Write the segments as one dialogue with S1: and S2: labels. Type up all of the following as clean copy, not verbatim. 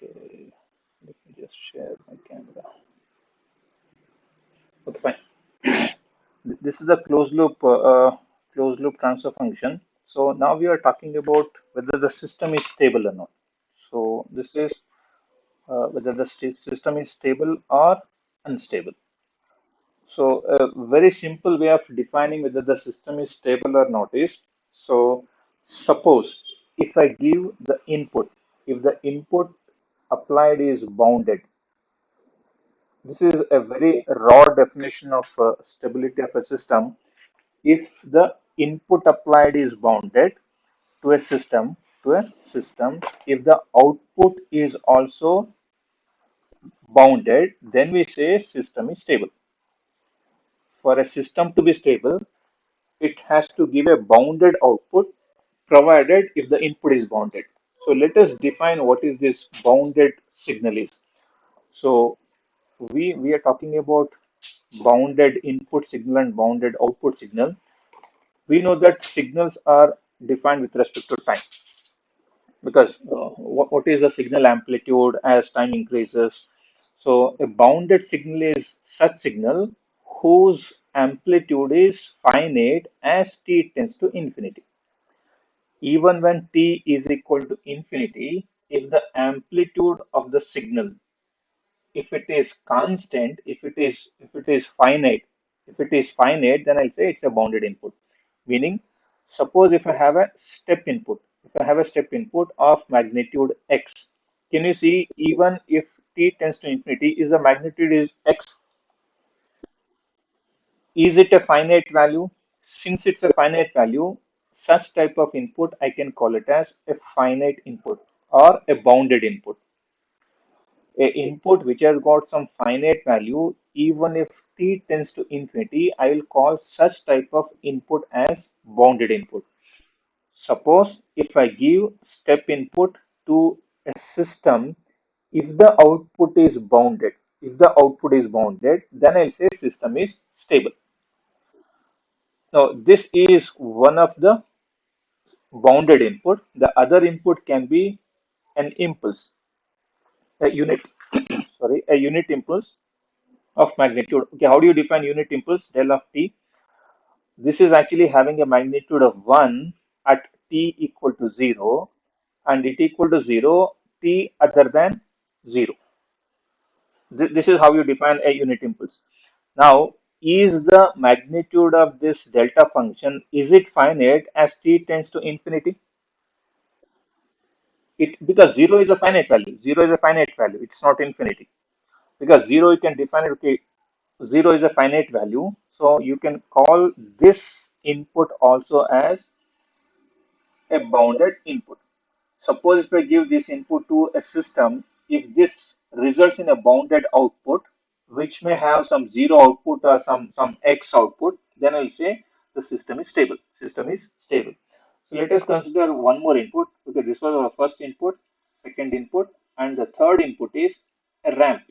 S1: Okay, let me just share my camera. Okay, fine. This is the closed loop transfer function. So now we are talking about whether the system is stable or not. So this is whether the system is stable or unstable. So a very simple way of defining whether the system is stable or not is, so suppose if I give the input, if the input applied is bounded, this is a very raw definition of stability of a system. If the input applied is bounded to a system, if the output is also bounded, then we say system is stable. For a system to be stable, it has to give a bounded output provided if the input is bounded. So let us define what is this bounded signal is. So we are talking about bounded input signal and bounded output signal. We know that signals are defined with respect to time because what is the signal amplitude as time increases. So a bounded signal is such signal whose amplitude is finite as t tends to infinity. Even when t is equal to infinity, if the amplitude of the signal, if it is constant, if it is finite, then I'll say it's a bounded input. Meaning, suppose if I have a step input, if I have a step input of magnitude x, can you see even if t tends to infinity, is the magnitude is x, is it a finite value? Since it's a finite value, such type of input I can call it as a finite input or a bounded input. A input which has got some finite value, even if t tends to infinity, I will call such type of input as bounded input. Suppose if I give step input to a system, if the output is bounded, then I'll say system is stable. Now, this is one of the bounded input. The other input can be an impulse, a unit, sorry, a unit impulse of magnitude. Okay, how do you define unit impulse? Del of t. This is actually having a magnitude of 1 at t equal to 0 and it equal to 0 t other than 0. This is how you define a unit impulse. Now, is the magnitude of this delta function, is it finite as t tends to infinity? It, because 0 is a finite value. 0 is a finite value. It's not infinity. Because 0 you can define it, okay, 0 is a finite value. So you can call this input also as a bounded input. Suppose if I give this input to a system, if this results in a bounded output, which may have some zero output or some x output, then I'll say the system is stable. System is stable. So let us consider one more input. Okay, this was our first input, second input, and the third input is a ramp.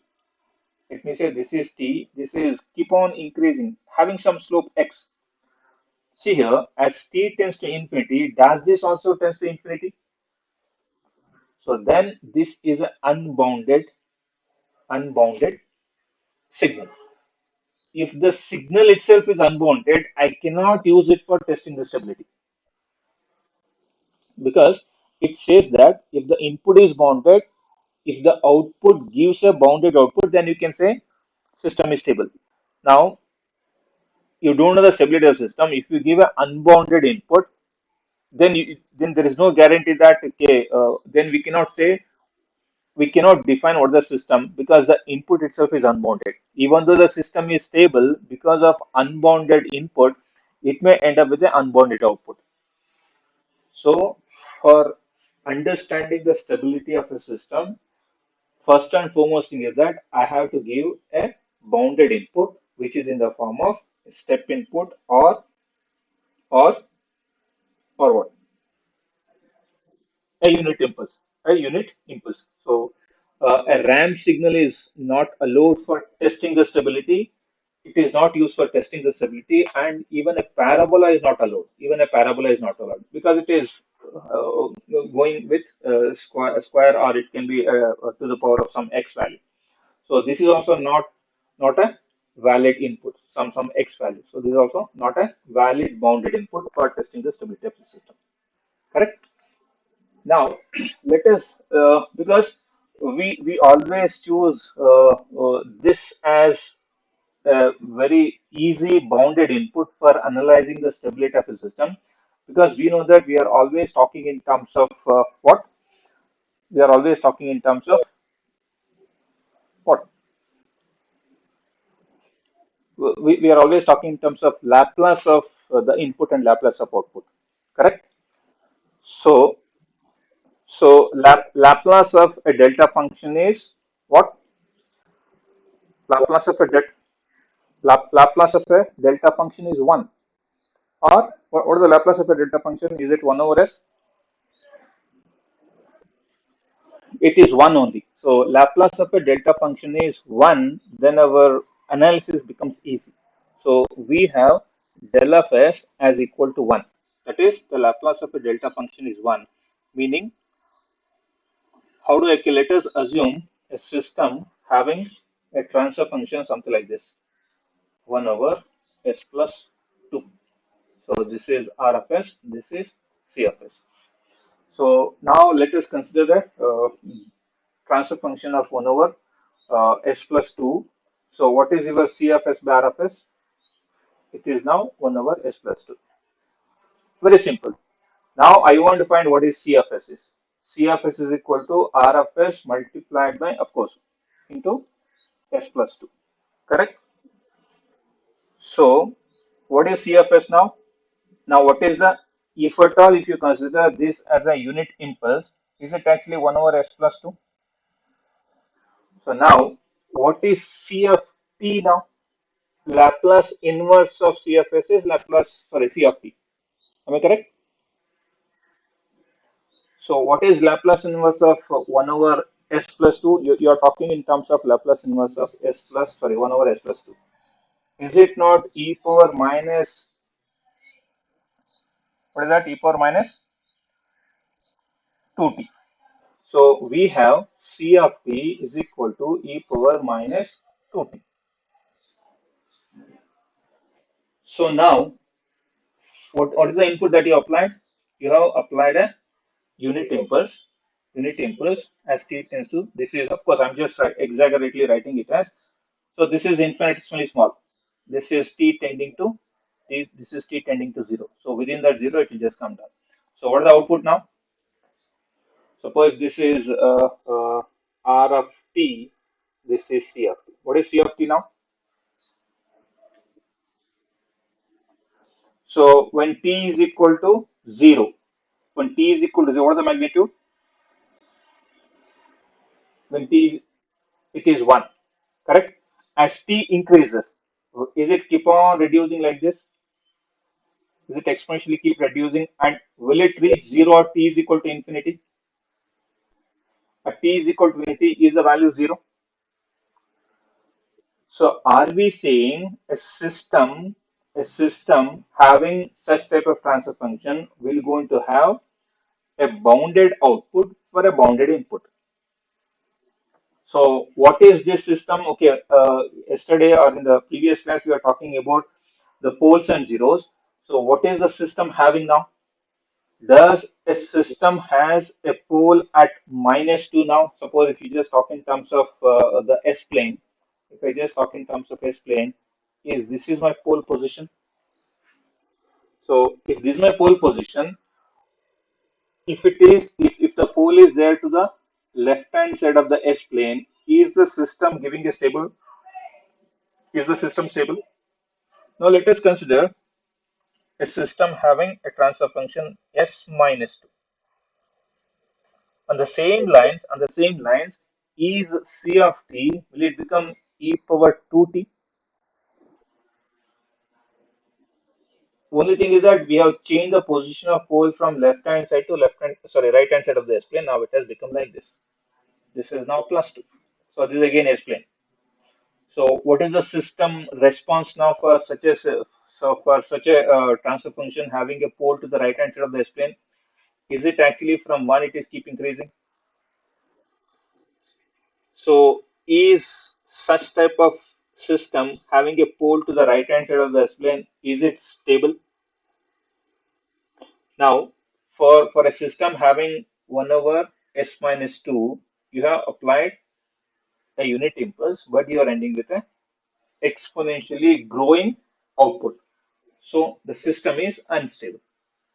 S1: Let me say this is t. This is keep on increasing, having some slope x. See here, as t tends to infinity, does this also tends to infinity? So then this is an unbounded signal. If the signal itself is unbounded, I cannot use it for testing the stability because it says that if the input is bounded, if the output gives a bounded output, then you can say system is stable. Now you don't know the stability of the system. If you give an unbounded input, then there is no guarantee that okay, then we cannot define what the system because the input itself is unbounded. Even though the system is stable, because of unbounded input, it may end up with an unbounded output. So, for understanding the stability of a system, first and foremost thing is that I have to give a bounded input, which is in the form of step input or or what? A unit impulse. A unit impulse. So, a ramp signal is not allowed for testing the stability. it is not used for testing the stability, and even a parabola is not allowed. Even a parabola is not allowed because it is going with square, or it can be to the power of some x value. So this is also not a valid input, some x value. So this is also not a valid bounded input for testing the stability of the system. Correct? Now, let us, because we always choose this as a very easy bounded input for analyzing the stability of a system, because we know that we are always talking in terms of what? We are always talking in terms of what? We are always talking in terms of Laplace of the input and Laplace of output. Correct? So, Laplace of a delta function is what? Laplace of a Laplace of a delta function is 1. Or what is the Laplace of a delta function? Is it 1 over s? It is 1 only. So Laplace of a delta function is 1, then our analysis becomes easy. So we have del of s as equal to 1. That is, the Laplace of a delta function is 1, meaning, how do I, let us assume a system having a transfer function something like this, 1 over s plus 2. So this is R of s, this is C of s. So now let us consider the transfer function of 1 over s plus 2. So what is your C of s by R of s? It is now 1 over s plus 2. Very simple. Now I want to find what is C of s is. C of s is equal to R of s multiplied by, of course, into s plus 2. Correct? So what is C of s now? Now what is the, if at all, if you consider this as a unit impulse, is it actually 1 over s plus 2? So now what is C of t now? Laplace inverse of C of s is Laplace, sorry, C of t. Am I correct? So what is Laplace inverse of 1 over s plus 2? You are talking in terms of Laplace inverse of s plus, sorry, 1 over s plus 2. Is it not e power minus, what is that, e power minus 2t? So we have C of t is equal to e power minus 2t. So now, what is the input that you applied? You have applied a unit impulse. Unit impulse as t tends to, this is, of course, I'm just exaggeratedly writing it as, so this is infinitesimally small. This is t tending to, this is t tending to 0. So within that 0, it will just come down. So what is the output now? Suppose this is R of t, this is C of t. What is C of t now? So when t is equal to 0, when t is equal to 0, what is the magnitude? When t is, it is 1, correct? As t increases, is it keep on reducing like this? Is it exponentially keep reducing, and will it reach 0 or t is equal to infinity? At t is equal to infinity, is the value 0? So are we saying a system having such type of transfer function will going to have a bounded output for a bounded input? So what is this system? Okay, yesterday or in the previous class we were talking about the poles and zeros. So what is the system having now? Does a system has a pole at -2 now? Suppose if you just talk in terms of the S plane, if I just talk in terms of S plane, is this is my pole position. So if this is my pole position, if it is, if the pole is there to the left hand side of the S plane, is the system giving a stable? Is the system stable? Now let us consider a system having a transfer function S minus 2. On the same lines, is C of t, will it become e power 2t? Only thing is that we have changed the position of pole from left hand side to right hand side of the S plane. Now it has become like this. This is now plus 2. So this is again S plane. So what is the system response now for such a transfer function having a pole to the right hand side of the S plane? Is it actually from one it is keep increasing? So is such type of system having a pole to the right hand side of the S plane, is it stable? Now for a system having 1 over S minus 2, you have applied a unit impulse, but you are ending with a exponentially growing output. So the system is unstable.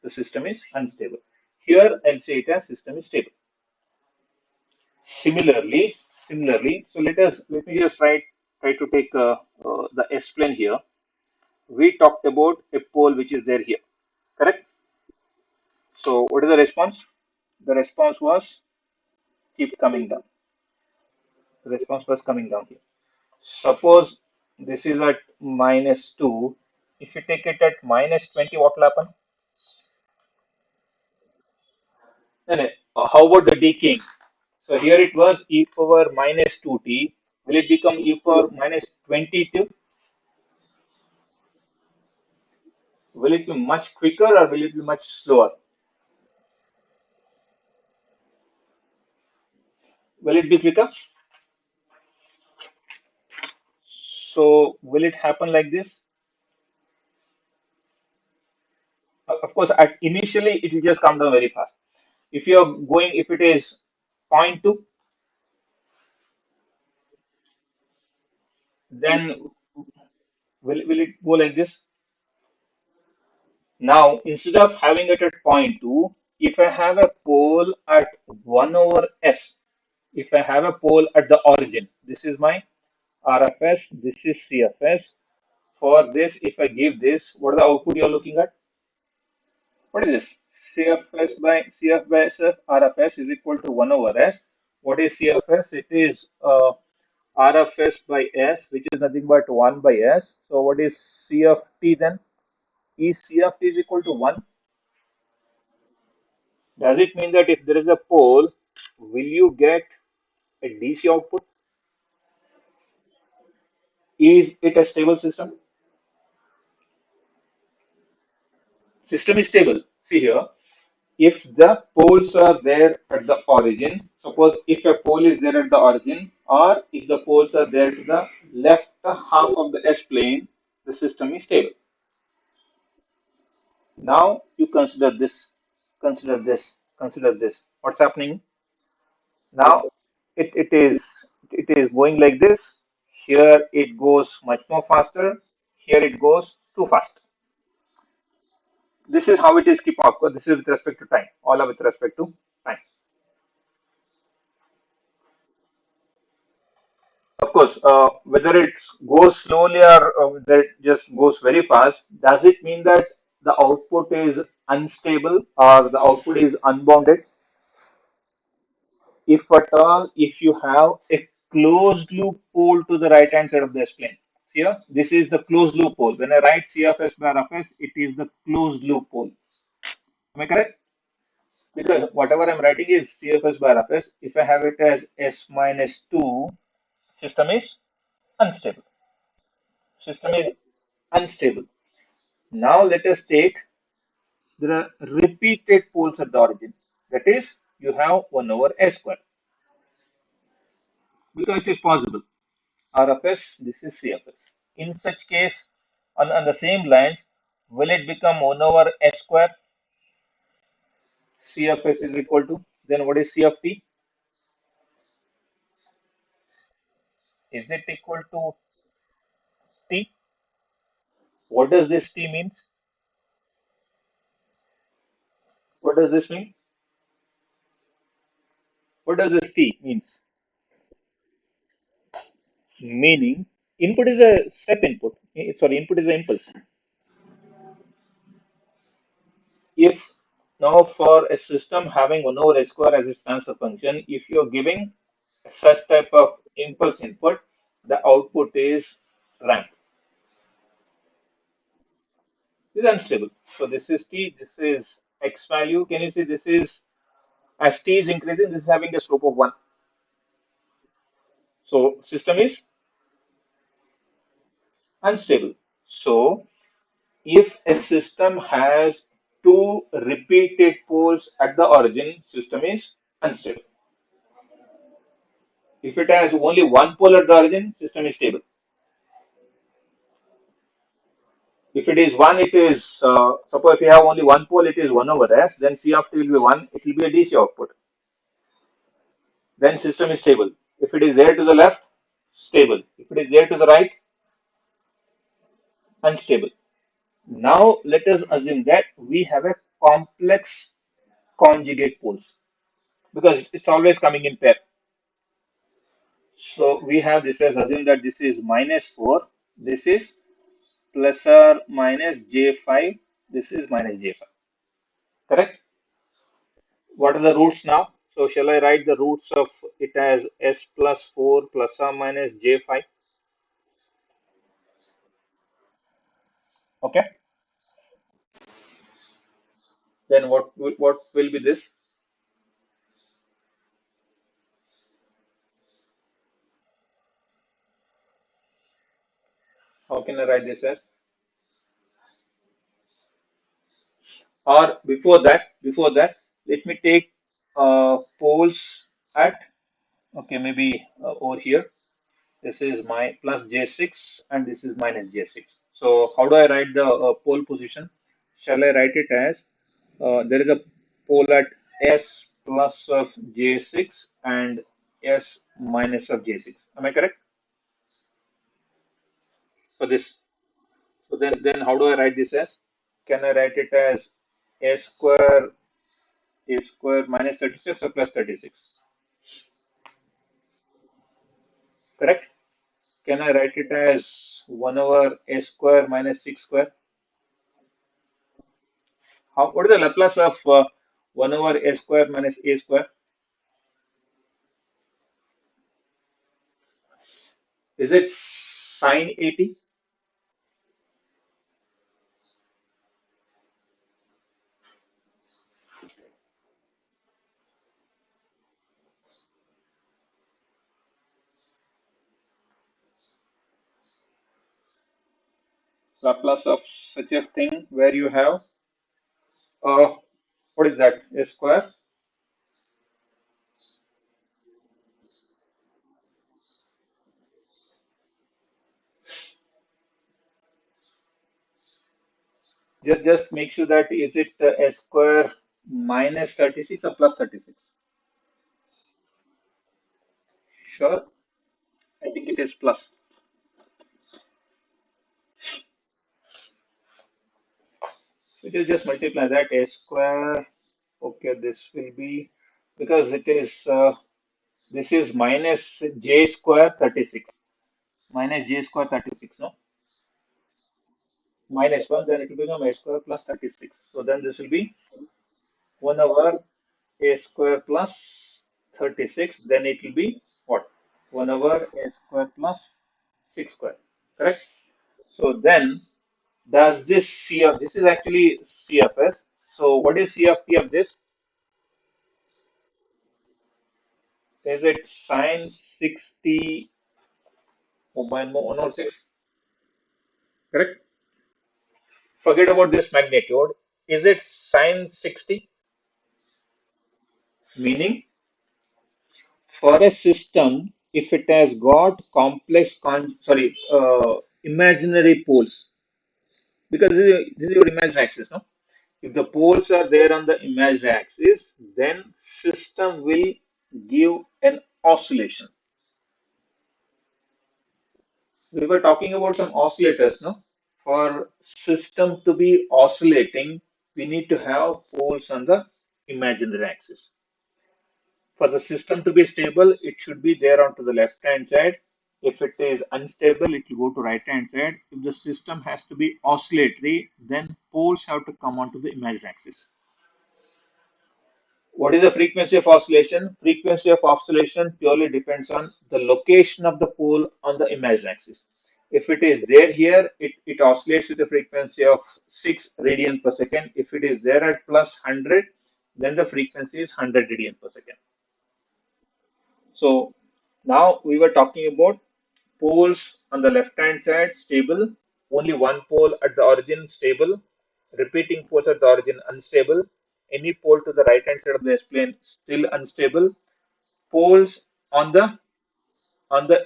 S1: The system is unstable. Here I'll say it as system is stable. Similarly, so let me just try to take the S plane here. We talked about a pole which is there here, correct? So what is the response? The response was keep coming down. The response was coming down here. Suppose this is at minus 2. If you take it at minus 20, what will happen? No, no. How about the decaying? So here it was e power minus 2t. Will it become e power minus 22? Will it be much quicker or will it be much slower? Will it be quicker? So will it happen like this? Of course, initially it will just come down very fast. If you are going, if it is zero point 0.2, then will it go like this? Now, instead of having it at zero point 0.2, if I have a pole at 1 over s, if I have a pole at the origin, this is my RFS, this is CFS. For this, if I give this, what is the output you are looking at? What is this? CFS by CF by SF, RFS is equal to 1 over S. What is CFS? It is RFS by S, which is nothing but 1 by S. So what is CFT then? Is CFT is equal to 1? Does it mean that if there is a pole, will you get a DC output? Is it a stable system? System is stable. See here, if the poles are there at the origin, suppose if a pole is there at the origin, or if the poles are there to the left half of the S plane, the system is stable. Now you consider this, consider this, consider this. What's happening? Now it is going like this. Here it goes much more faster. Here it goes too fast. This is how it is keep up. This is with respect to time. All are with respect to time. Of course, whether it goes slowly or whether it just goes very fast, does it mean that the output is unstable or the output is unbounded? If at all, if you have a closed loop pole to the right hand side of the S plane. See here, this is the closed loop pole. When I write CFS bar of S, it is the closed loop pole. Am I correct? Because whatever I'm writing is CFS bar of S. If I have it as S minus 2, system is unstable. System is unstable. Now let us take, there are repeated poles at the origin. That is, you have 1 over S square. Because it is possible. RFS, this is CFS. In such case, on the same lines, will it become 1 over S square? CFS is equal to, then what is CFT? Is it equal to T? What does this T means? What does this mean? What does this T means? Meaning, input is a step input. Sorry, input is an impulse. If now for a system having 1 over S square as its transfer function, if you're giving such type of impulse input, the output is ramp. This is unstable. So this is T, this is X value. Can you see this is, as T is increasing, this is having a slope of 1. So system is unstable. So if a system has two repeated poles at the origin, system is unstable. If it has only one pole at the origin, system is stable. If it is one, it is suppose if you have only one pole, it is 1 over s. Then C of t will be 1. It will be a DC output. Then system is stable. If it is there to the left, stable. If it is there to the right, unstable. Now let us assume that we have a complex conjugate poles because it's always coming in pair. So we have this as assume that this is minus 4, this is plus or minus j5, this is minus j5. Correct? What are the roots now? So shall I write the roots of it as s plus 4 plus or minus j5? Okay. Then what will be this? How can I write this as? Or before that, let me take poles at okay maybe over here. This is my plus j6 and this is minus j6. So how do I write the pole position? Shall I write it as there is a pole at s plus of j6 and s minus of j6. Am I correct for this? So then how do I write this as? Can I write it as a square minus 36 or plus 36? Correct? Can I write it as 1 over a square minus 6 square? What is the Laplace of 1 over a square minus a square? Is it sine 80? Laplace of such a thing where you have uh, what is that? A square? Just make sure that is it a square minus 36 or plus 36? Sure, I think it is plus. So just multiply that a square. Okay, this will be because it is this is minus j square 36. Minus j square 36, no? Minus 1, then it will become a square plus 36. So then this will be 1 over a square plus 36. Then it will be what? 1 over a square plus 6 square. Correct? So then, does this C of this is actually C of S. So what is C of T of this? Is it sine 60 106? Correct? Forget about this magnitude. Is it sine 60? Meaning for a system, if it has got complex imaginary poles, because this is your imaginary axis, no? If the poles are there on the imaginary axis, then system will give an oscillation. We were talking about some oscillators, no? For system to be oscillating, we need to have poles on the imaginary axis. For the system to be stable, it should be there onto the left hand side. If it is unstable, it will go to right hand side. If the system has to be oscillatory, then poles have to come onto the imaginary axis. What is the frequency of oscillation? Frequency of oscillation purely depends on the location of the pole on the imaginary axis. If it is there here, it oscillates with a frequency of 6 radian per second. If it is there at plus 100, then the frequency is 100 radian per second. So now we were talking about Poles on the left hand side stable, only one pole at the origin stable, repeating poles at the origin unstable, any pole to the right hand side of the S plane still unstable, poles on the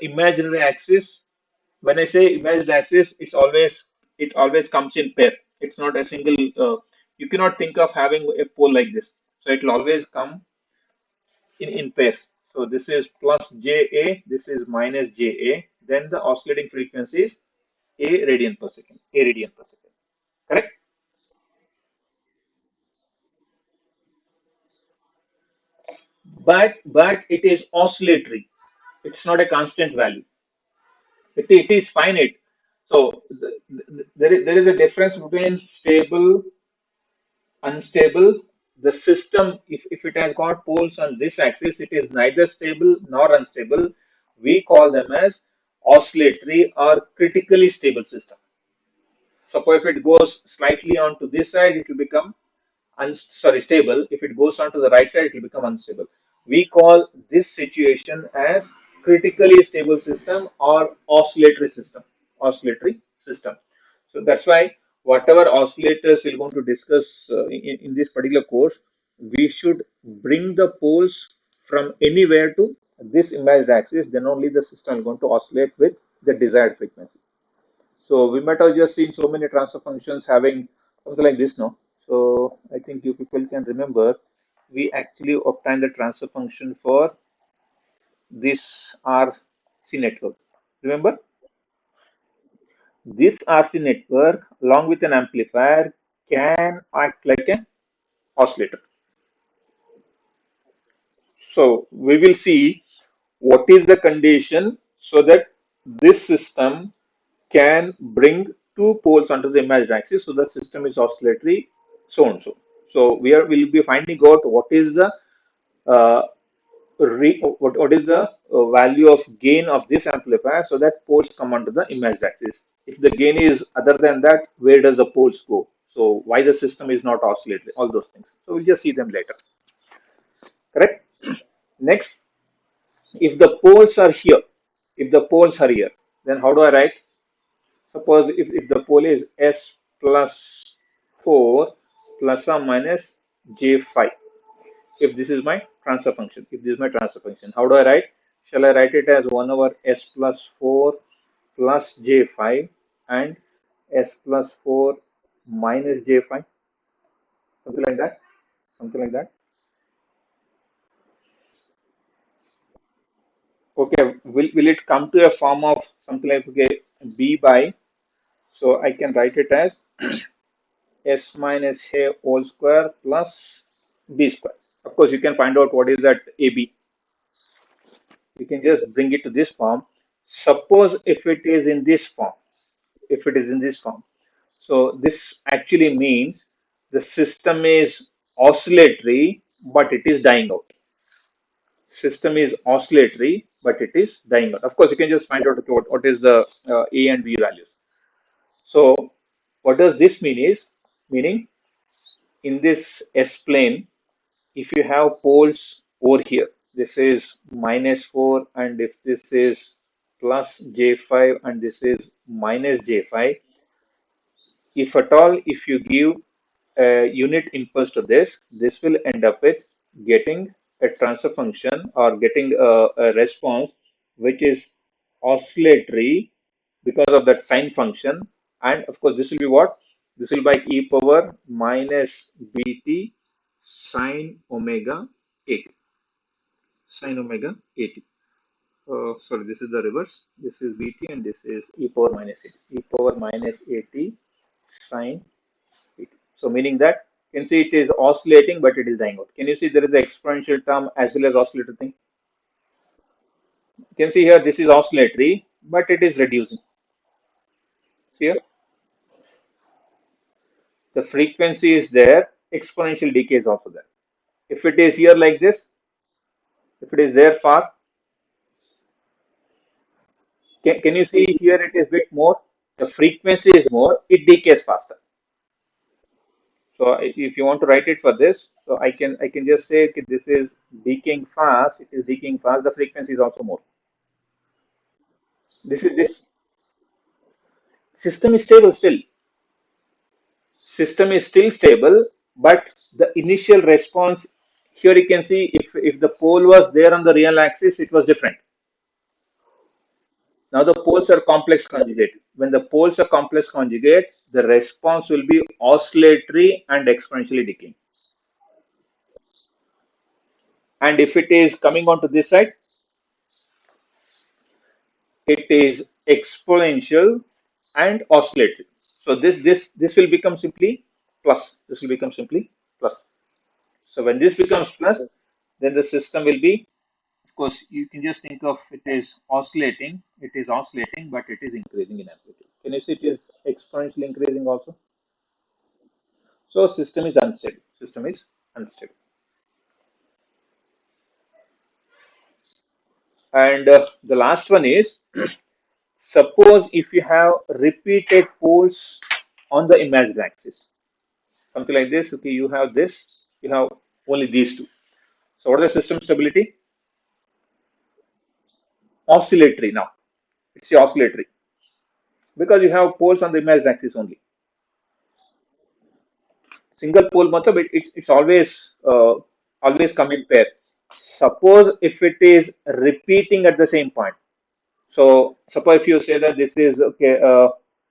S1: imaginary axis. When I say imaginary axis, it always comes in pair. It's not a single. You cannot think of having a pole like this. So it will always come in pairs. So this is plus JA, this is minus JA. Then the oscillating frequency is A radian per second. A radian per second. Correct? But it is oscillatory. It's not a constant value. It is finite. So there is a difference between stable, unstable. The system, if it has got poles on this axis, it is neither stable nor unstable. We call them as oscillatory or critically stable system. Suppose if it goes slightly onto this side, it will become stable. If it goes onto the right side, it will become unstable. We call this situation as critically stable system or oscillatory system. Oscillatory system. So that's why whatever oscillators we're going to discuss in this particular course, we should bring the poles from anywhere to this imagined axis. Then only the system is going to oscillate with the desired frequency. So we might have just seen so many transfer functions having something like this now. So I think you people can remember we actually obtained the transfer function for this RC network. Remember, this RC network along with an amplifier can act like an oscillator. So we will see what is the condition so that this system can bring two poles onto the imaginary axis, so the system is oscillatory, so and so. So we'll be finding out what is the uh, what is the value of gain of this amplifier so that poles come onto the imaginary axis. If the gain is other than that, where does the poles go? So why the system is not oscillatory? All those things. So we'll just see them later. Correct. Next, if the poles are here, if the poles are here, then how do I write? Suppose if the pole is S plus 4 plus or minus J5. If this is my transfer function, if this is my transfer function, how do I write? Shall I write it as 1 over S plus 4 plus J5 and S plus 4 minus J5? Something like that? Something like that. Okay, will it come to a form of something like, okay, B by, so I can write it as S minus A whole square plus B square. Of course, you can find out what is that AB. You can just bring it to this form. Suppose if it is in this form, if it is in this form. So this actually means the system is oscillatory, but it is dying out. System is oscillatory, but it is dying out. Of course, you can just find out, okay, what is the A and B values. So what does this mean is, meaning in this S plane, if you have poles over here, this is minus 4, and if this is plus J5 and this is minus J5, if at all, if you give a unit impulse to this, this will end up with getting a transfer function or getting a response which is oscillatory because of that sine function. And of course, this will be what? This will be by e power minus bt sine omega 80. Sine omega 80. Sorry, this is the reverse. This is bt and this is e power minus 80. E power minus 80 sine 80. So meaning that you can see it is oscillating, but it is dying out. Can you see there is an exponential term as well as oscillator thing? You can see here this is oscillatory, but it is reducing. See here, the frequency is there, exponential decay is also there. If it is here like this, if it is there far, can you see here it is bit more? The frequency is more, it decays faster. So if you want to write it for this, so I can just say okay, this is decaying fast, it is decaying fast, the frequency is also more. This system is stable still. System is still stable, but the initial response here you can see if the pole was there on the real axis, it was different. Now the poles are complex conjugate. When the poles are complex conjugate, the response will be oscillatory and exponentially decaying. And if it is coming onto this side, it is exponential and oscillatory. So this will become simply plus. This will become simply plus. So when this becomes plus, then the system will be, of course, you can just think of it is oscillating. It is oscillating, but it is increasing in amplitude. Can you see it is exponentially increasing also? So system is unstable. System is unstable. And the last one is suppose if you have repeated poles on the imaginary axis, something like this. Okay, you have this, you have only these two. So what is the system stability? Oscillatory now. It's the oscillatory because you have poles on the imaginary axis only. Single pole matlab it's always come in pair. Suppose if it is repeating at the same point. So suppose if you say that this is okay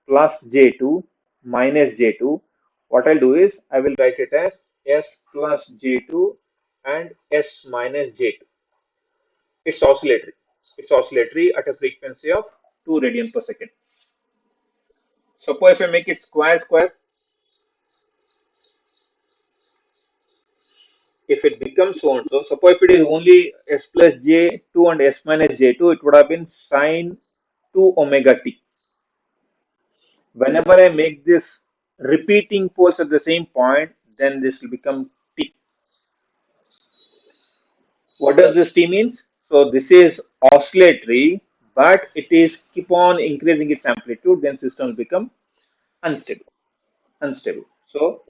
S1: plus J2 minus J2, what I'll do is I will write it as S plus J2 and S minus J2. It's oscillatory. It's oscillatory at a frequency of 2 radian per second. Suppose if I make it square square, if it becomes so and so, suppose if it is only S plus J2 and S minus J2, it would have been sine 2 omega t. Whenever I make this repeating poles at the same point, then this will become T. What does this T means? So this is oscillatory, but it is keep on increasing its amplitude, then system will become unstable. Unstable. So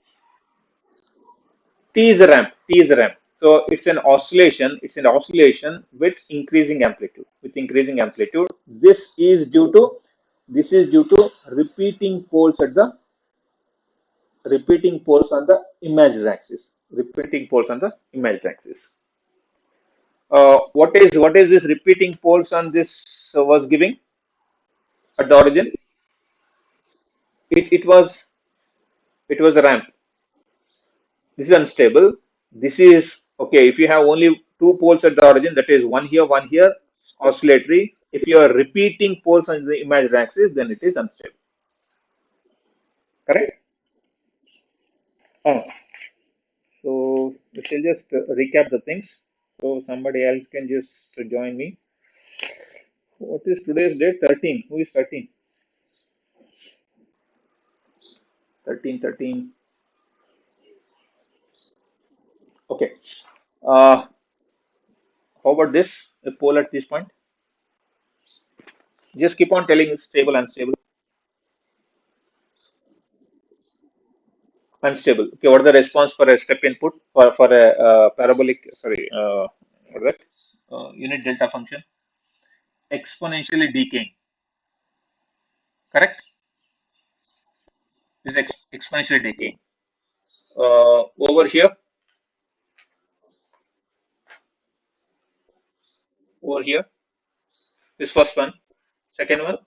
S1: T is a ramp. T is a ramp. So it's an oscillation. It's an oscillation with increasing amplitude. With increasing amplitude. This is due to repeating poles at the repeating poles on the imaginary axis. Repeating poles on the imaginary axis. What is this repeating poles on this was giving at the origin? It was a ramp. This is unstable. This is okay. If you have only two poles at the origin, that is one here, oscillatory. If you are repeating poles on the imaginary axis, then it is unstable. Correct? Uh, so we shall just recap the things. So somebody else can just join me. What is today's date? 13. Who is 13? 13, 13. Okay. Uh, how about this? A pole at this point. Just keep on telling it's stable, unstable, unstable. Okay. What is the response for a step input for a parabolic? Sorry. What is that? Unit delta function. Exponentially decaying. Correct. This is exponentially decaying. Over here. Over here. This first one. Second one.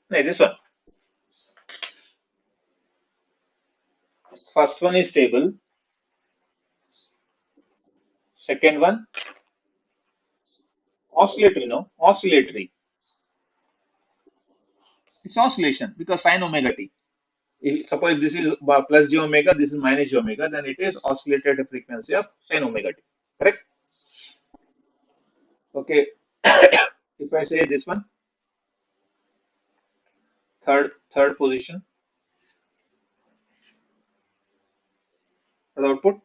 S1: No, this one. First one is stable. Second one oscillatory. No, oscillatory. It's oscillation because sine omega t. If suppose this is plus j omega, this is minus j omega, then it is oscillated frequency of sine omega t. Correct? Okay. If I say this one, third position, the output,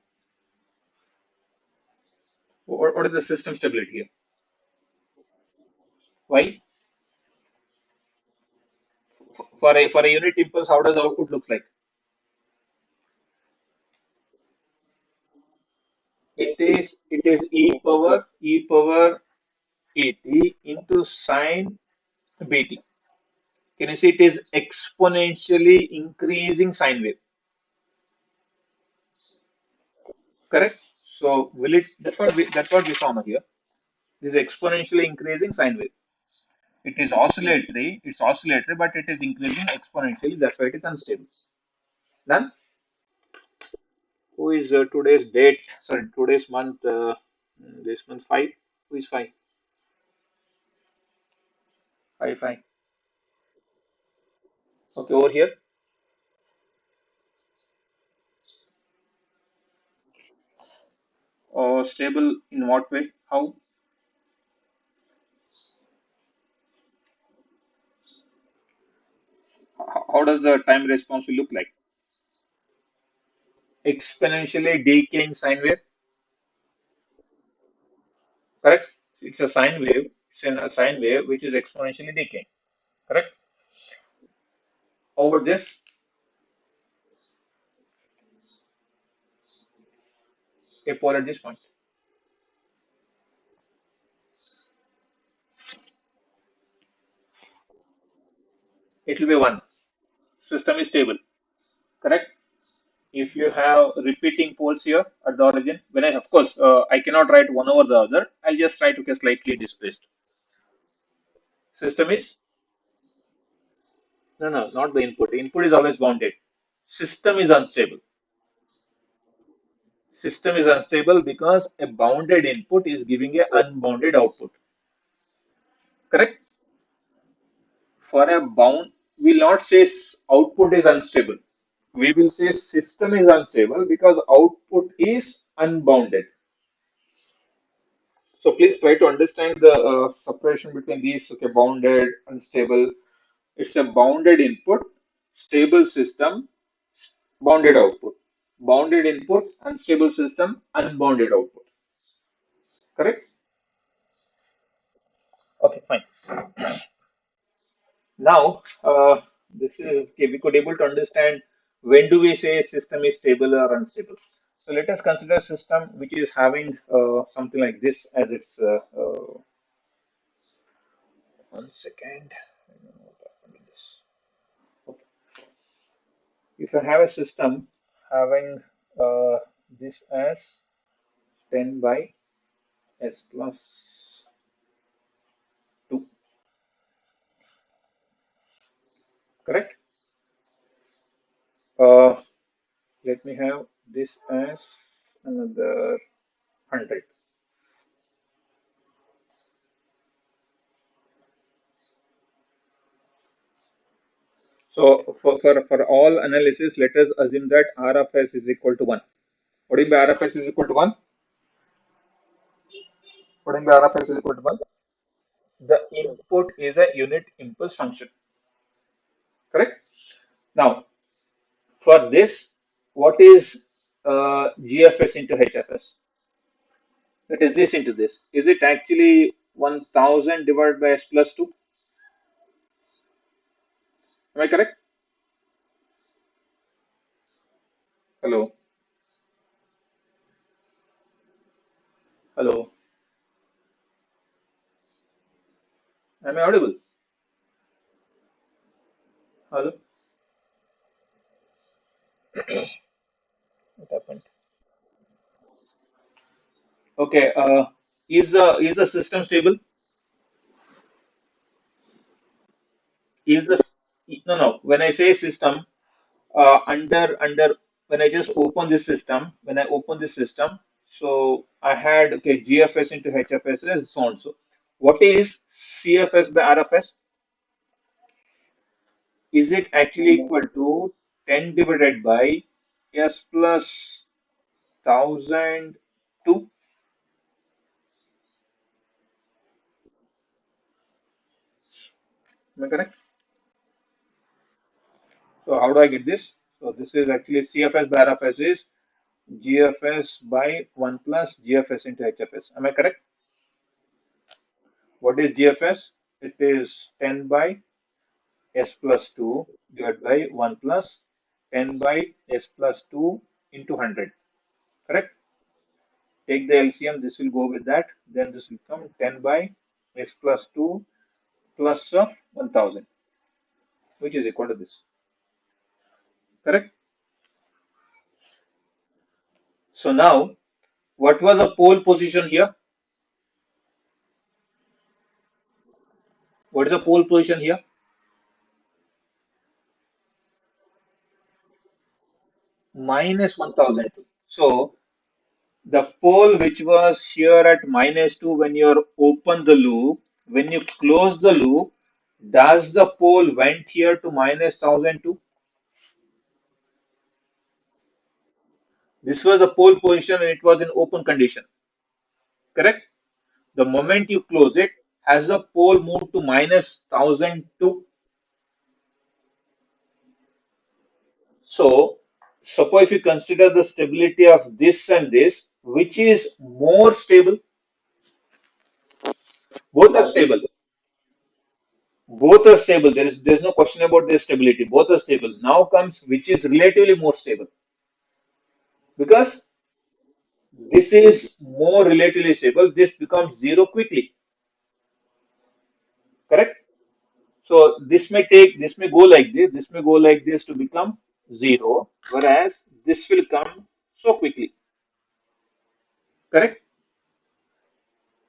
S1: what is the system stability here? Why? For a unit impulse, how does the output look like? It is e power AT into sine BT. Can you see it is exponentially increasing sine wave, correct? So will it, that's what we saw now here. This is exponentially increasing sine wave. It is oscillatory, but it is increasing exponentially, that's why it is unstable. Done? Who is today's date? Sorry, today's month, this month 5. Who is 5? 5, 5. Okay, over here. Stable in what way? How does the time response will look like? Exponentially decaying sine wave, correct? It's a sine wave. It's a sine wave which is exponentially decaying, correct? Over this, a pole at this point. It will be 1. System is stable, correct? If you have repeating poles here at the origin, when of course, I cannot write one over the other. I'll just try to get slightly displaced. System is, no, no, not the input. Input is always bounded. System is unstable. System is unstable because a bounded input is giving a unbounded output. Correct? For a bound, we'll not say output is unstable. We will say system is unstable because output is unbounded. So please try to understand the separation between these. Okay, bounded, unstable. It's a bounded input, stable system, bounded output. Bounded input, unstable system, unbounded output. Correct? Okay, fine. Now, this is okay. We could able to understand when do we say system is stable or unstable. So let us consider a system which is having something like this as its. One second. I don't know what happened to this. Okay. If I have a system having this as 10 by s plus 2, correct? Uh, Let me have this as another 100. So for all analysis, let us assume that R of s is equal to 1. What do you mean by R of s is equal to 1? What do you mean by R of s is equal to 1? The input is a unit impulse function, correct? Now, for this, what is GFS into HFS? That is this into this. Is it actually 1000 divided by s plus 2? Am I correct? Hello? Hello? Am I audible? Hello? What happened? Okay. Is the system stable? Is the no, no. When I say system, under when I just open this system, when I open this system, so I had okay GFS into HFS is so and so. What is CFS by RFS? Is it actually equal to 10 divided by S plus 1002? Am I correct? So how do I get this? So this is actually CFS by RFS is GFS by 1 plus GFS into HFS. Am I correct? What is GFS? It is 10 by S plus 2 divided by 1 plus 10 by S plus 2 into 100. Correct? Take the LCM, this will go with that. Then this will come 10 by x plus 2 plus of 1000, which is equal to this. Correct? So now, what was the pole position here? What is the pole position here? Minus 1000. So the pole which was here at minus 2 when you open the loop, when you close the loop, does the pole went here to minus 1002? This was the pole position when it was in open condition. Correct? The moment you close it, has the pole moved to minus 1002? So, suppose if you consider the stability of this and this, which is more stable? Both are stable. Both are stable. There's no question about their stability. Both are stable. Now comes which is relatively more stable, because this is more relatively stable. This becomes zero quickly. Correct? So this may go like this may go like this to become zero, whereas this will come so quickly. Correct?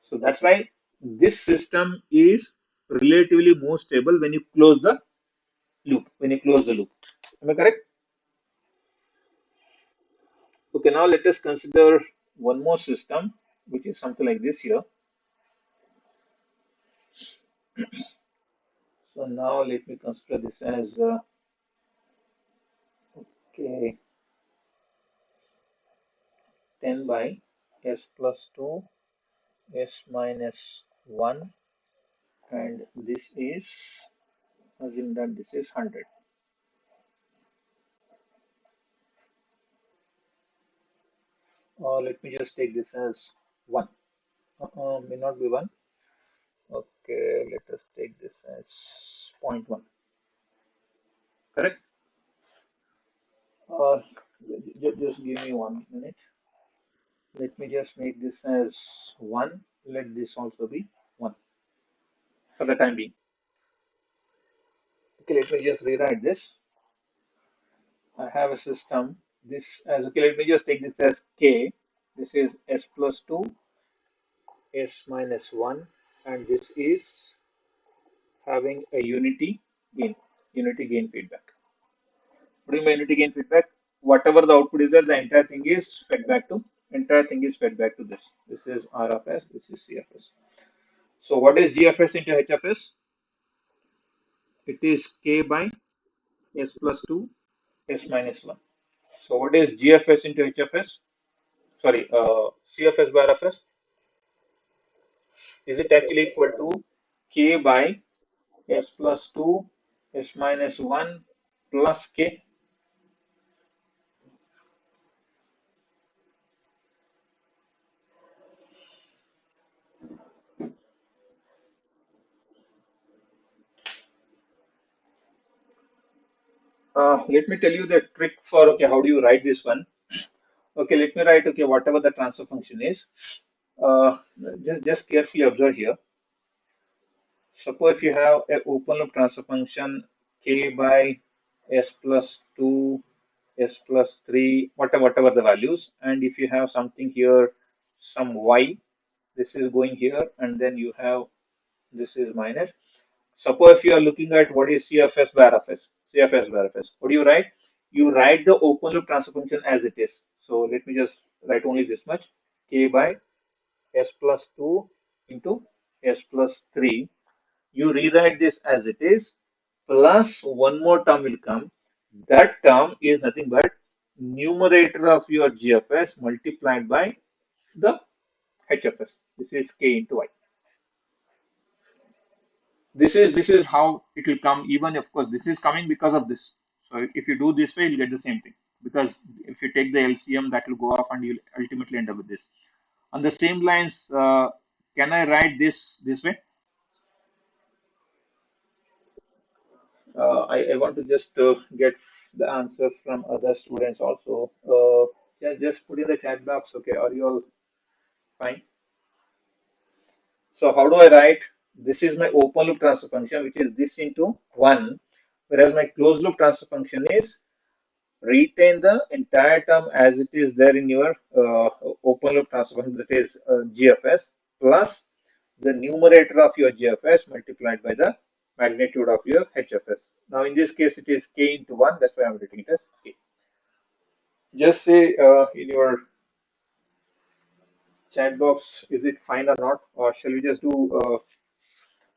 S1: So that's why this system is relatively more stable when you close the loop. When you close the loop. Am I correct? Okay, now let us consider one more system, which is something like this here. So now let me consider this as okay, 10 by s plus 2, s minus 1, and this is, assume that this is 100. Let me just take this as 1. May not be 1. Okay, let us take this as zero point 0.1. Correct? Uh, just give me 1 minute. Let me just make this as 1. Let this also be 1 for the time being. Okay, let me just rewrite this. I have a system. This as okay. Let me just take this as k. This is s plus 2, s minus 1, and this is having a unity gain feedback. What do you mean unity gain feedback? Whatever the output is there, the entire thing is fed back to this. This is R of S, this is C of S. So what is G of S into H of S? It is K by S plus 2, S minus 1. So what is G of S into H of S? Sorry, C of S by R of S? Is it actually equal to K by S plus 2, S minus 1 plus K? Let me tell you the trick for, okay, how do you write this one? Okay, let me write, okay, whatever the transfer function is. Uh, just carefully observe here. Suppose if you have an open loop transfer function k by s plus 2, s plus 3, whatever the values, and if you have something here, some y, this is going here, and then you have this is minus. Suppose if you are looking at what is CFS by RFS, CFS by RFS, what do you write? You write the open loop transfer function as it is. So let me just write only this much, k by s plus 2 into s plus 3. You rewrite this as it is, plus one more term will come. That term is nothing but numerator of your GFS multiplied by the HFS. This is k into I. This is how it will come. Even of course, this is coming because of this. So if you do this way, you'll get the same thing. Because if you take the LCM, that will go off, and you'll ultimately end up with this. On the same lines, can I write this way? I want to just get the answers from other students also. Just put in the chat box. Okay, are you all fine? So how do I write This is my open loop transfer function, which is this into 1, whereas my closed loop transfer function is retain the entire term as it is there in your open loop transfer function, that is GFS, plus the numerator of your GFS multiplied by the magnitude of your HFS. Now, in this case, it is K into 1, that's why I'm writing it as K. Just say in your chat box, is it fine or not, or shall we just do,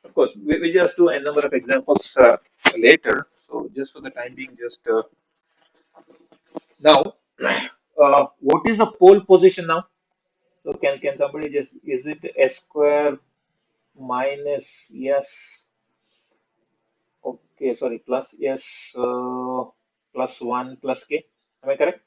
S1: of course, we just do a number of examples later. So, just for the time being, just now, what is the pole position now? So, can somebody just, is it S square minus S, okay, sorry, plus S plus 1 plus K? Am I correct?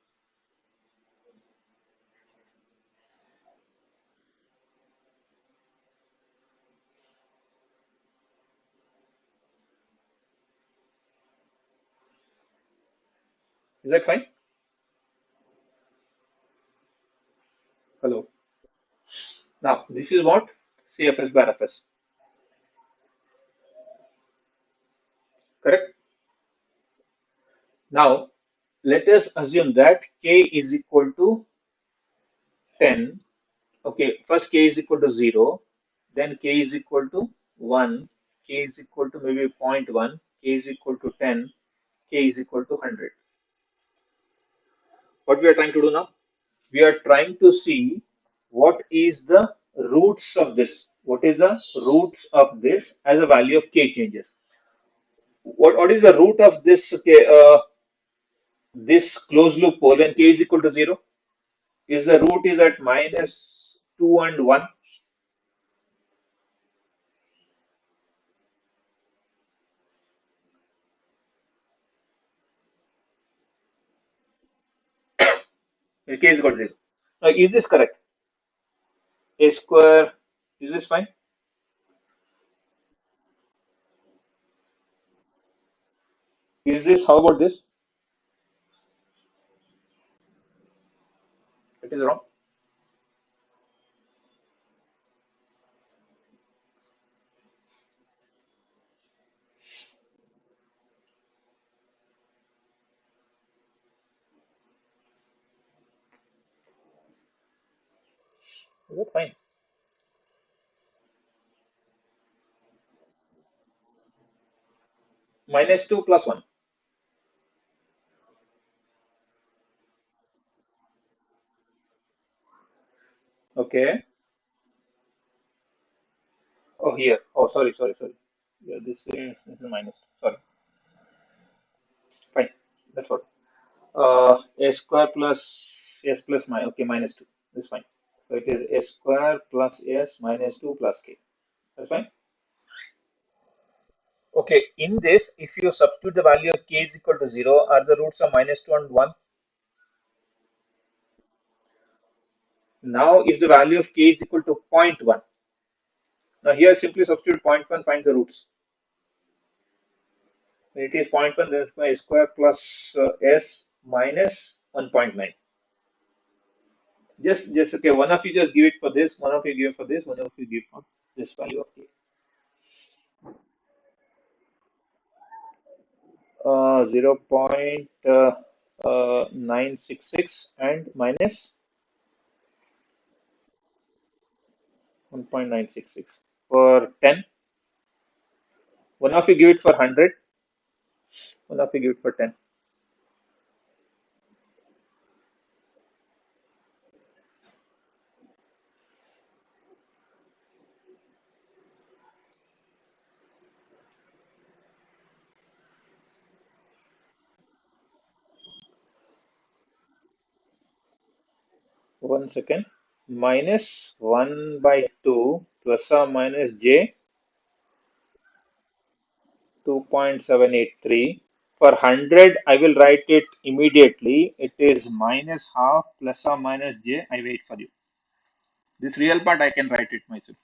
S1: Is that fine? Hello. Now, this is what? CFS bar FS, correct? Now, let us assume that K is equal to 10. Okay, first K is equal to 0, then K is equal to 1, K is equal to maybe zero point 0.1, K is equal to 10, K is equal to 100. What we are trying to do now? We are trying to see what is the roots of this. What is the roots of this as a value of K changes? What is the root of this K, this closed loop pole when K is equal to 0? Is the root is at minus 2 and 1? When K is equal to 0. Now, is this correct? A square, is this fine? Is this, how about this? It is wrong. Is that fine? Minus 2 plus 1. Okay. Oh, here. Oh, sorry. Yeah, this is minus 2. Sorry. Fine. That's what. A square plus S plus my, okay, minus 2. That's fine. So it is A square plus S minus 2 plus K. That's fine. Okay, in this, if you substitute the value of K is equal to 0, are the roots of minus 2 and 1? Now, if the value of K is equal to zero point 0.1, now here simply substitute zero point 0.1, find the roots. When it is zero point 0.1, then it's my square plus S minus 1.9. Just okay. One of you just give it for this. One of you give for this. One of you give for this value of K. 0.966 and minus 1.966 for 10. One of you give it for 100. One of you give it for 10. One second. Minus 1 by 2 plus or minus j 2.783. For 100, I will write it immediately. It is minus half plus or minus j. I wait for you. This real part, I can write it myself.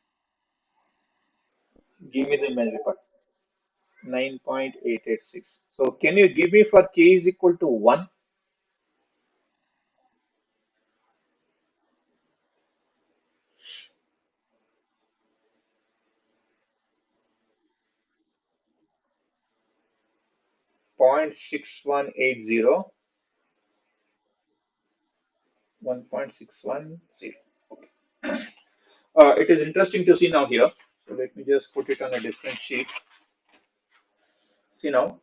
S1: Give me the imaginary part. 9.886. So can you give me for k is equal to 1? 1.6180, 1.610. Okay. It is interesting to see now here. So let me just put it on a different sheet. See now,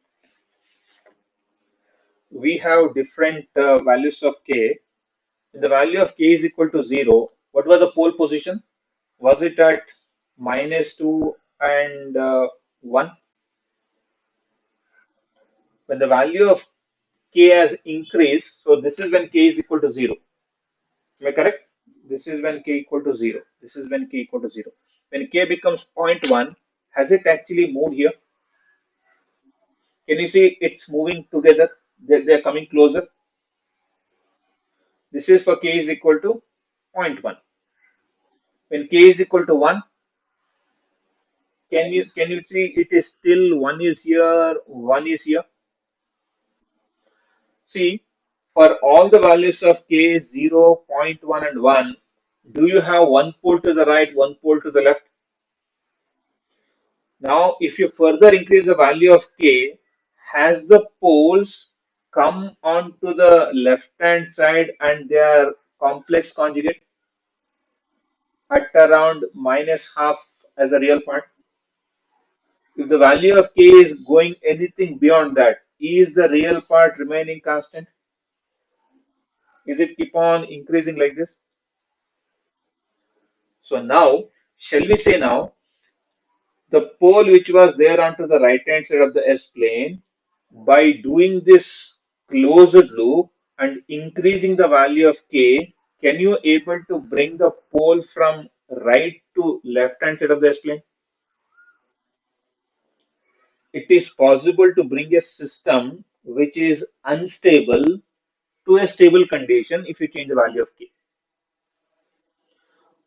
S1: we have different values of k. The value of k is equal to 0. What was the pole position? Was it at -2 and 1? When the value of k has increased, so this is when k is equal to 0. Am I correct? This is when k equal to 0. This is when k equal to 0. When k becomes zero point 0.1, has it actually moved here? Can you see it's moving together? They're coming closer. This is for k is equal to zero point 0.1. When k is equal to 1, can you see it is still 1 is here, 1 is here? See, for all the values of k 0, zero point 0.1 and 1, do you have one pole to the right, one pole to the left? Now, if you further increase the value of k, has the poles come onto the left hand side and they are complex conjugate at around minus half as a real part? If the value of k is going anything beyond that, is the real part remaining constant? Is it keep on increasing like this? So now, shall we say now, the pole which was there onto the right hand side of the S plane, by doing this closed loop and increasing the value of k, can you able to bring the pole from right to left hand side of the S plane? It is possible to bring a system which is unstable to a stable condition if you change the value of k.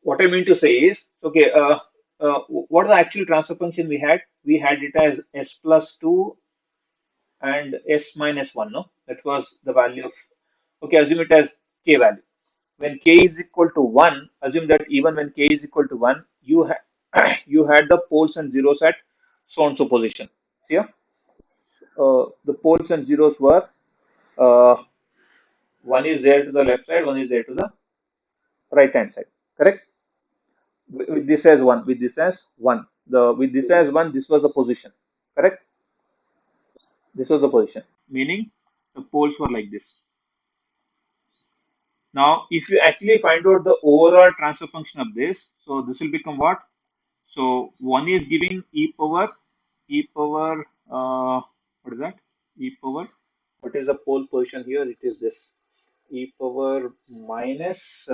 S1: What I mean to say is, okay, what is the actual transfer function we had? We had it as s plus 2 and s minus 1, no? That was the value of, okay, assume it as k value. When k is equal to 1, assume that even when k is equal to 1, you had the poles and zeros at so and so position. See here? The poles and zeros were uh, one is there to the left side, one is there to the right hand side. Correct? With this as 1, with this as 1. With this as 1, this was the position. Correct? This was the position. Meaning the poles were like this. Now, if you actually find out the overall transfer function of this, so this will become what? So one is giving e power, what is that? E power, what is the pole position here? It is this e power minus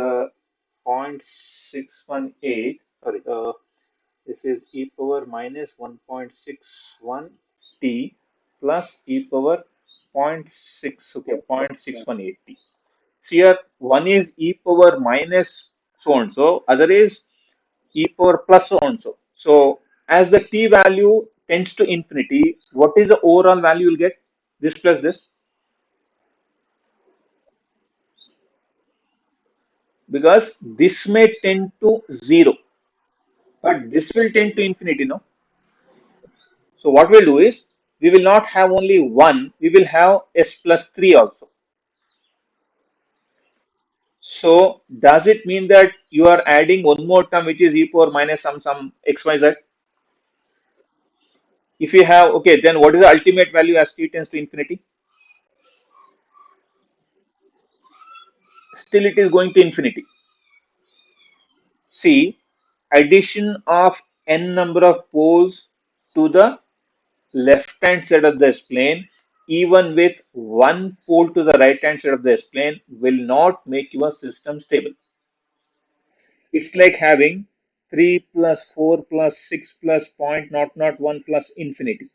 S1: 0.618. Sorry, this is e power minus 1.61 t plus e power zero point 0.6, okay, 0.618 t. So here one is e power minus so and so, other is e power plus so and so. So as the t value tends to infinity, what is the overall value you'll get? This plus this, because this may tend to 0, but this will tend to infinity, no? So what we'll do is we will not have only one, we will have s plus 3 also. So does it mean that you are adding one more term which is e power minus some xyz? If you have, okay, then what is the ultimate value as t tends to infinity? Still it is going to infinity. See, addition of n number of poles to the left hand side of the S-plane, even with one pole to the right hand side of the S-plane, will not make your system stable. It's like having 3 plus 4 plus 6 plus point not not 1 plus infinity.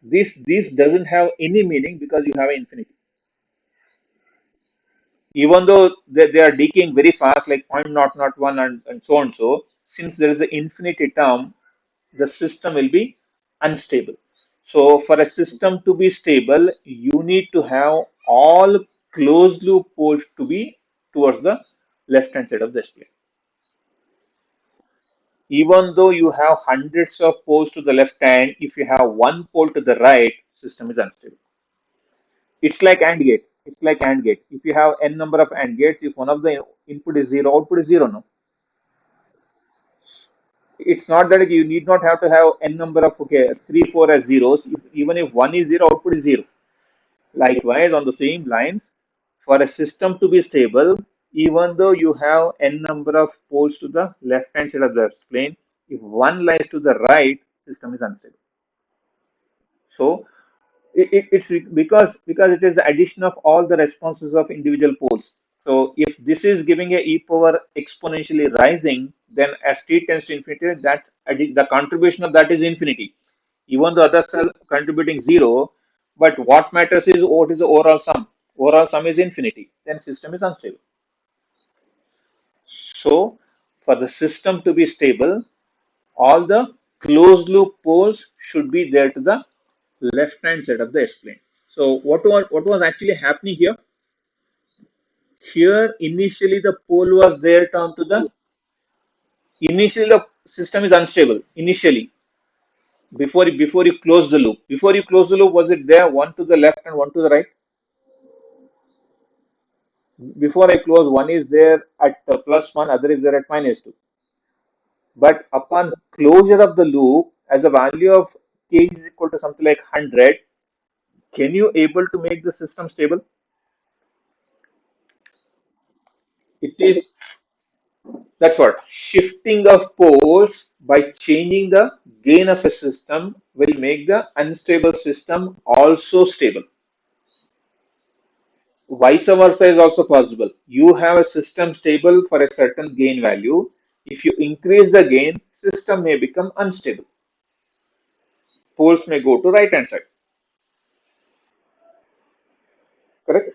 S1: This doesn't have any meaning because you have infinity. Even though they are decaying very fast, like point not not 1 and so on so, since there is an infinity term, the system will be unstable. So for a system to be stable, you need to have all closed loop poles to be towards the left hand side of the display. Even though you have hundreds of poles to the left hand, if you have one pole to the right, system is unstable. It's like AND gate. It's like AND gate. If you have n number of AND gates, if one of the input is zero, output is zero. No, it's not that you need not have to have n number of three, four as zeros. Even if one is zero, output is zero. Likewise, on the same lines, for a system to be stable, even though you have n number of poles to the left hand side of the plane, if one lies to the right, system is unstable. So it's because it is the addition of all the responses of individual poles. So if this is giving a e power exponentially rising, then as t tends to infinity, the contribution of that is infinity. Even the others are contributing zero, but what matters is what is the overall sum. Overall sum is infinity. Then system is unstable. So for the system to be stable, all the closed loop poles should be there to the left hand side of the S plane. So what was actually happening here? Here initially the pole was there down to the initially the system is unstable initially before you close the loop. Before you close the loop, was it there one to the left and one to the right? Before I close, one is there at plus one, other is there at minus two. But upon closure of the loop, as a value of k is equal to something like 100, can you able to make the system stable? It is That's what shifting of poles by changing the gain of a system will make the unstable system also stable. Vice versa is also possible. You have a system stable for a certain gain value. If you increase the gain, system may become unstable. Poles may go to right hand side. Correct?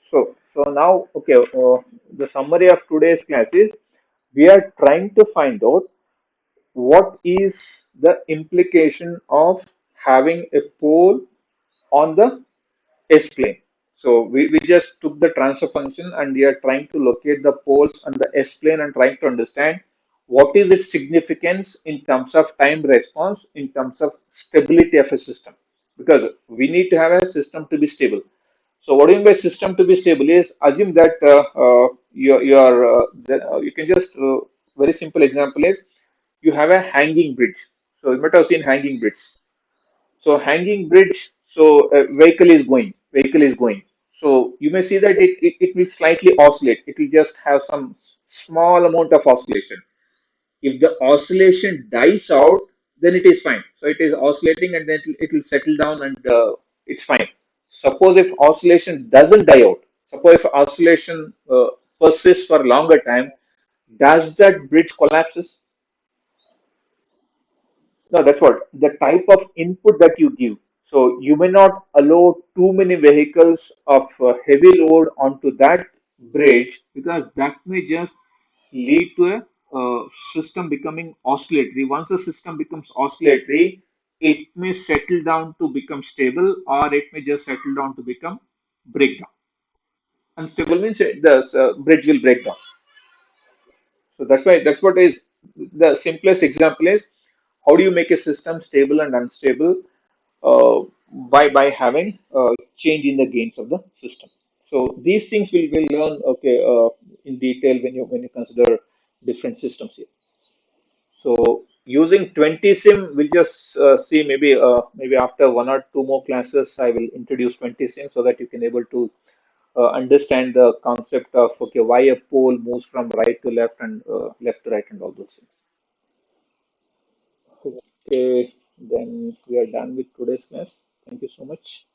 S1: So now, okay, the summary of today's class is we are trying to find out what is the implication of having a pole on the S plane. So we just took the transfer function and we are trying to locate the poles on the S plane and trying to understand what is its significance in terms of time response, in terms of stability of a system. Because we need to have a system to be stable. So what do you mean by system to be stable is assume that you can just very simple example is you have a hanging bridge. So you might have seen hanging bridge. So hanging bridge, so vehicle is going. So you may see that it will slightly oscillate. It will just have some small amount of oscillation. If the oscillation dies out, then it is fine. So it is oscillating and then it will settle down and it's fine. Suppose if oscillation doesn't die out, suppose if oscillation persists for a longer time, does that bridge collapses? No, that's what the type of input that you give. So you may not allow too many vehicles of heavy load onto that bridge because that may just lead to a system becoming oscillatory. Once the system becomes oscillatory, it may settle down to become stable or it may just settle down to become breakdown. Unstable means the bridge will break down. So that's what is the simplest example is how do you make a system stable and unstable uh, by having change in the gains of the system. So these things will learn in detail when you consider different systems here. So using 20 sim, we'll just see maybe after one or two more classes, I will introduce 20 sim so that you can able to understand the concept of okay why a pole moves from right to left and left to right and all those things. Okay, then we are done with today's class. Thank you so much.